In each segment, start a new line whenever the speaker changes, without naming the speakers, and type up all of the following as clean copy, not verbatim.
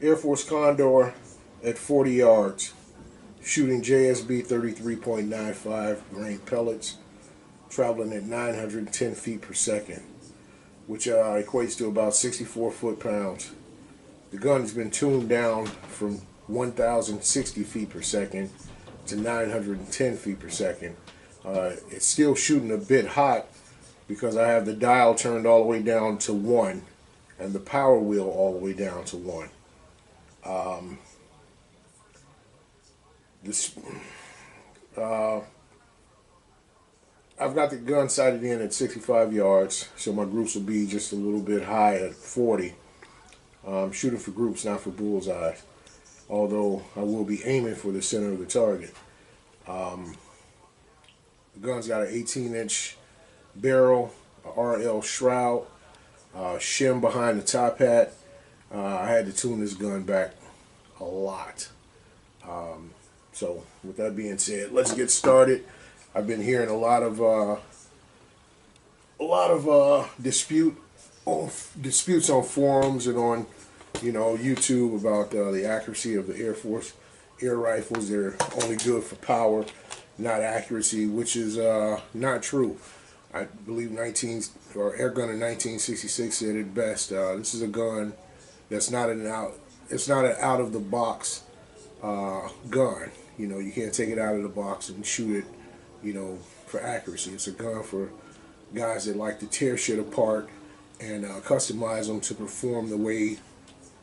Airforce Condor at 40 yards, shooting JSB 33.95 grain pellets, traveling at 910 feet per second, which equates to about 64 foot-pounds. The gun has been tuned down from 1,060 feet per second to 910 feet per second. It's still shooting a bit hot because I have the dial turned all the way down to 1 and the power wheel all the way down to 1. This, uh, I've got the gun sighted in at 65 yards, so my groups will be just a little bit high at 40. I'm shooting for groups, not for bullseyes, although I will be aiming for the center of the target. The gun's got an 18-inch barrel, a RL shroud, shim behind the top hat. I had to tune this gun back a lot. So with that being said, let's get started. I've been hearing a lot of disputes on forums and on YouTube about the accuracy of the Air Force air rifles. They're only good for power, not accuracy, which is not true. I believe Air Gunner 1966 said it best. This is a gun that's not an out of the box gun. You can't take it out of the box and shoot it, for accuracy. It's a gun for guys that like to tear shit apart and customize them to perform the way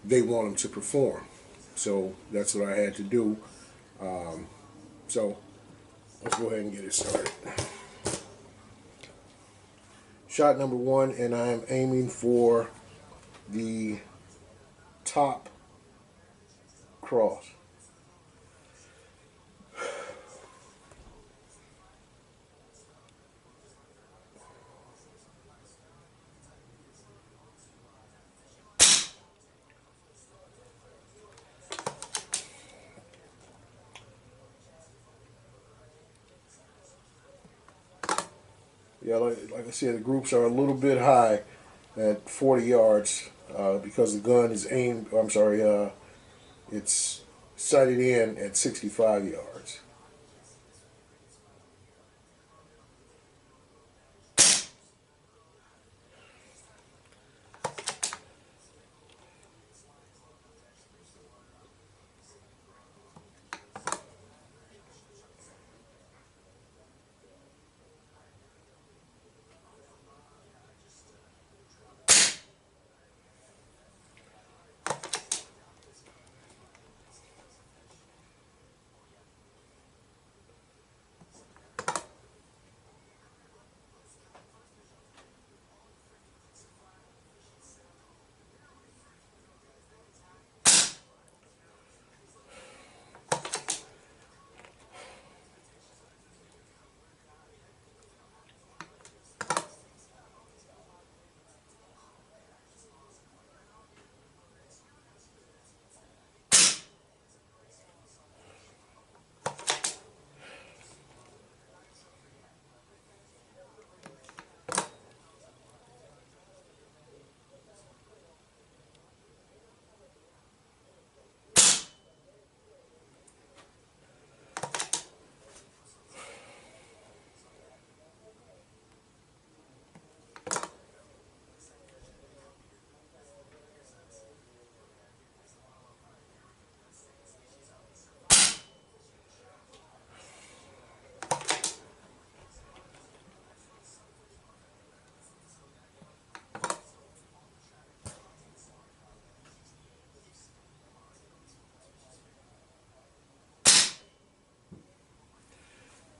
they want them to perform. So that's what I had to do. So let's go ahead and get it started. Shot number 1, and I am aiming for the top cross. Yeah, like I said, the groups are a little bit high at 40 yards because the gun is aimed. I'm sorry, it's sighted in at 65 yards.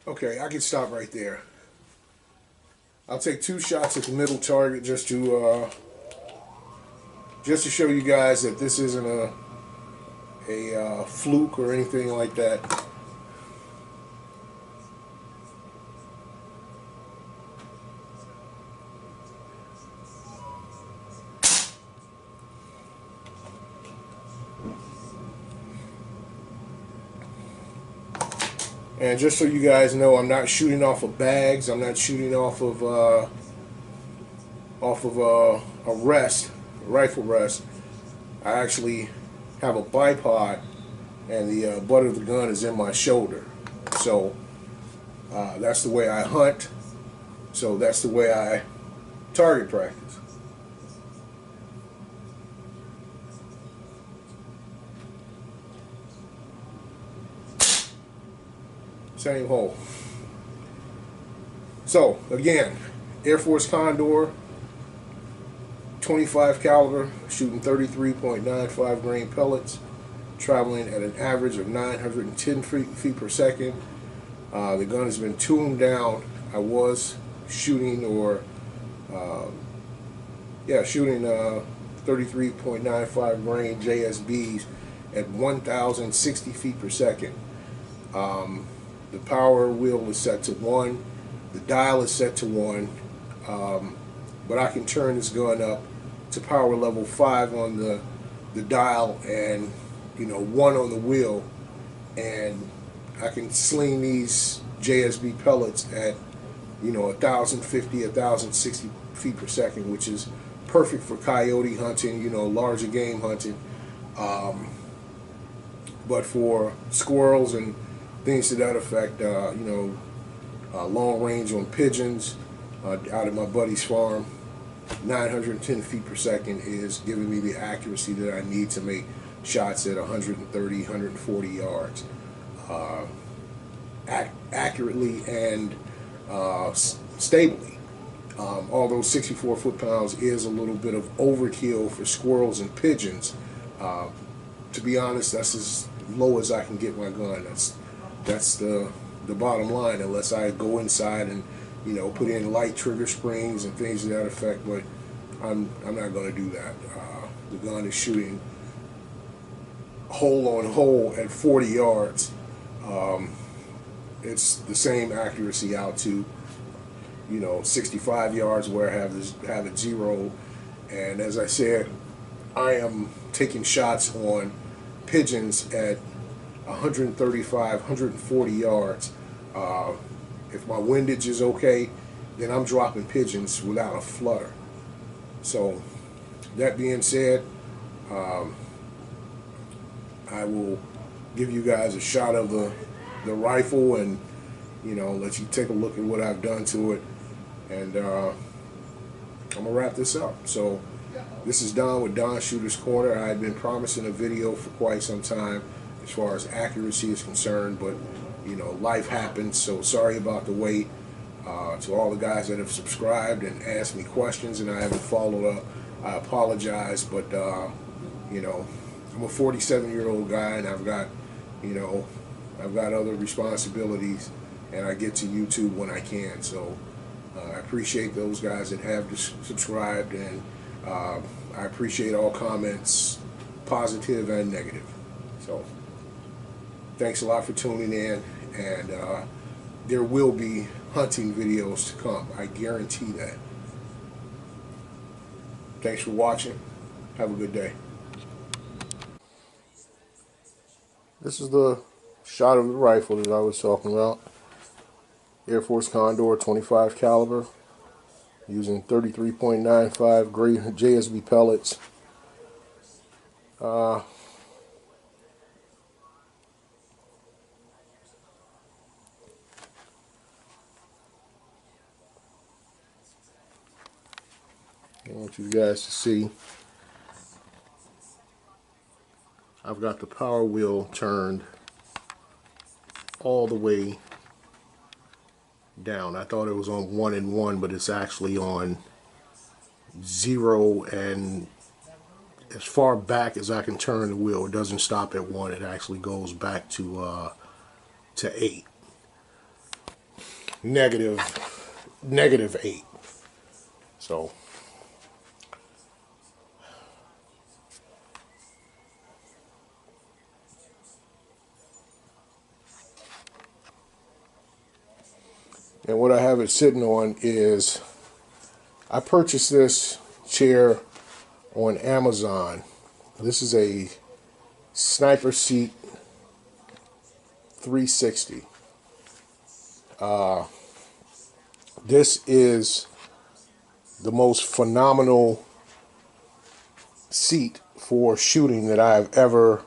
Okay, I can stop right there. I'll take 2 shots at the middle target just to show you guys that this isn't a fluke or anything like that. And just so you guys know, I'm not shooting off of bags. I'm not shooting off of a rest, a rifle rest. I actually have a bipod, and the butt of the gun is in my shoulder. So that's the way I hunt. So that's the way I target practice. Same hole. So again, Airforce Condor, 25 caliber, shooting 33.95 grain pellets, traveling at an average of 910 feet per second. The gun has been tuned down. I was shooting shooting 33.95 grain JSBs at 1,060 feet per second. The power wheel is set to 1. The dial is set to 1. But I can turn this gun up to power level 5 on the dial, and 1 on the wheel, and I can sling these JSB pellets at 1,050, 1,060 feet per second, which is perfect for coyote hunting, larger game hunting. But for squirrels and things to that effect, long range on pigeons out at my buddy's farm, 910 feet per second is giving me the accuracy that I need to make shots at 130, 140 yards accurately and stably. Although 64 foot-pounds is a little bit of overkill for squirrels and pigeons, to be honest, that's as low as I can get my gun. That's the bottom line, unless I go inside and put in light trigger springs and things to that effect. But I'm not going to do that. The gun is shooting hole on hole at 40 yards. It's the same accuracy out to 65 yards where I have it zeroed. And as I said, I am taking shots on pigeons at 135, 140 yards. If my windage is okay, then I'm dropping pigeons without a flutter. So that being said, I will give you guys a shot of the rifle and let you take a look at what I've done to it, and I'm gonna wrap this up. So this is Don with Don Shooter's Corner. I've been promising a video for quite some time as far as accuracy is concerned, but life happens, so sorry about the wait. To all the guys that have subscribed and asked me questions and I haven't followed up, I apologize, but I'm a 47-year-old guy, and I've got other responsibilities, and I get to YouTube when I can. So I appreciate those guys that have subscribed, and I appreciate all comments, positive and negative. So thanks a lot for tuning in, and there will be hunting videos to come. I guarantee that. Thanks for watching. Have a good day. This is the shot of the rifle that I was talking about. Airforce Condor 25 caliber, using 33.95 gray JSB pellets. I want you guys to see. I've got the power wheel turned all the way down. I thought it was on 1 and 1, but it's actually on 0, and as far back as I can turn the wheel. It doesn't stop at 1. It actually goes back to 8. Negative 8. So and what I have it sitting on is, I purchased this chair on Amazon. This is a Sniper Seat 360. This is the most phenomenal seat for shooting that I've ever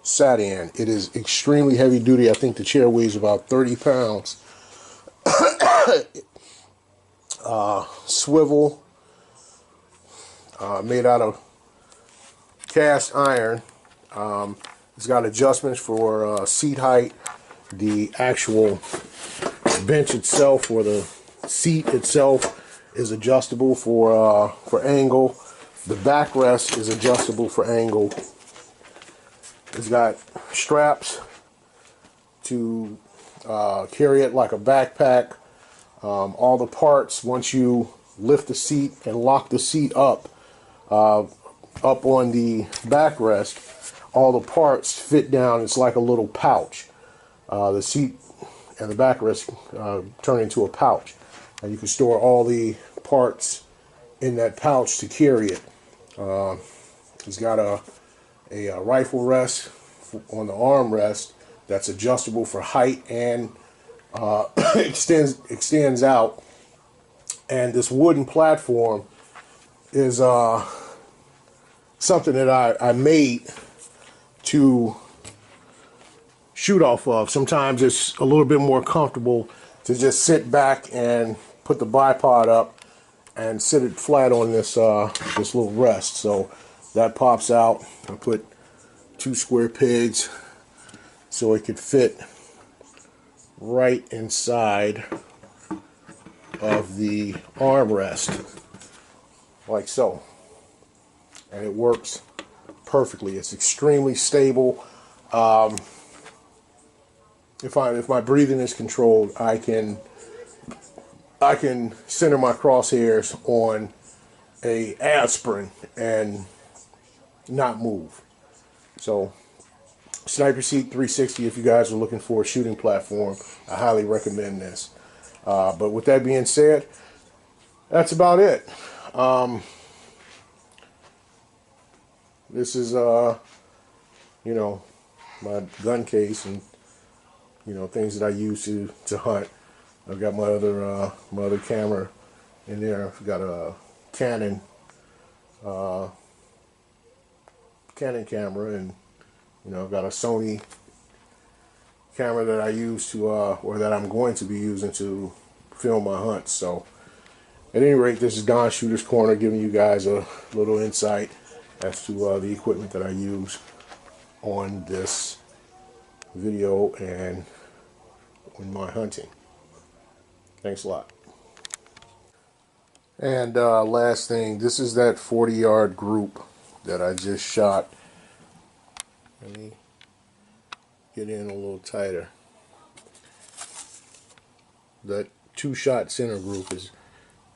sat in. It is extremely heavy duty. I think the chair weighs about 30 pounds. Swivel, made out of cast iron. It's got adjustments for seat height. The actual bench itself, or the seat itself, is adjustable for angle. The backrest is adjustable for angle. It's got straps to carry it like a backpack. All the parts, once you lift the seat and lock the seat up on the backrest, all the parts fit down. It's like a little pouch. The seat and the backrest turn into a pouch, and you can store all the parts in that pouch to carry it. It's got a rifle rest on the armrest that's adjustable for height and extends out. And this wooden platform is something that I made to shoot off of. Sometimes it's a little bit more comfortable to just sit back and put the bipod up and sit it flat on this this little rest. So that pops out. I put 2 square pegs so it could fit right inside of the armrest, like so, and it works perfectly. It's extremely stable. If my breathing is controlled, I can center my crosshairs on a aspirin and not move. So Sniper Seat 360, if you guys are looking for a shooting platform, I highly recommend this. But with that being said, that's about it. This is you know, my gun case and things that I use to hunt. I've got my other camera in there. I've got a Canon camera, and I've got a Sony camera that I use to or that I'm going to be using to film my hunts. So at any rate, this is Don Shooter's Corner, giving you guys a little insight as to the equipment that I use on this video and in my hunting. Thanks a lot. And last thing, this is that 40-yard group that I just shot. Let me get in a little tighter. That 2-shot center group is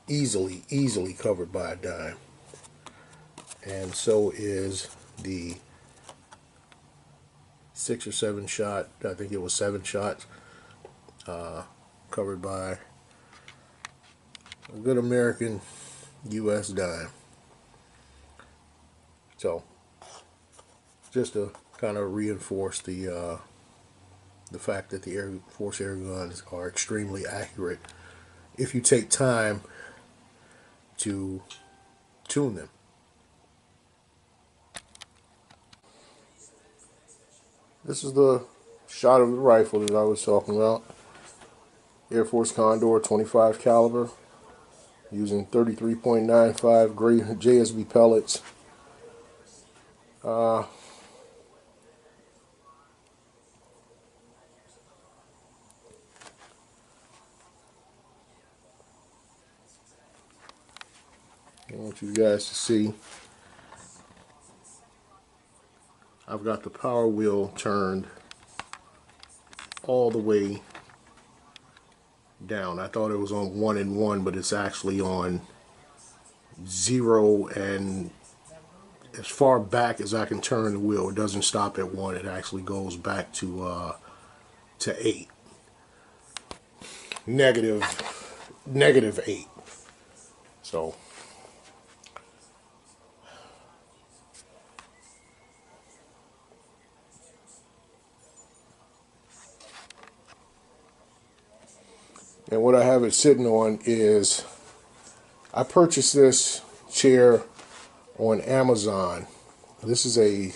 easily covered by a dime, and so is the 6 or 7 shot, I think it was 7 shots, covered by a good American US dime. So just to kind of reinforce the fact that the Airforce air guns are extremely accurate if you take time to tune them. This is the shot of the rifle that I was talking about. Airforce Condor 25 caliber, using 33.95 gray JSB pellets. I want you guys to see. I've got the power wheel turned all the way down. I thought it was on 1 and 1, but it's actually on 0, and as far back as I can turn the wheel. It doesn't stop at 1. It actually goes back to 8. Negative 8. So and what I have it sitting on is, I purchased this chair on Amazon This is a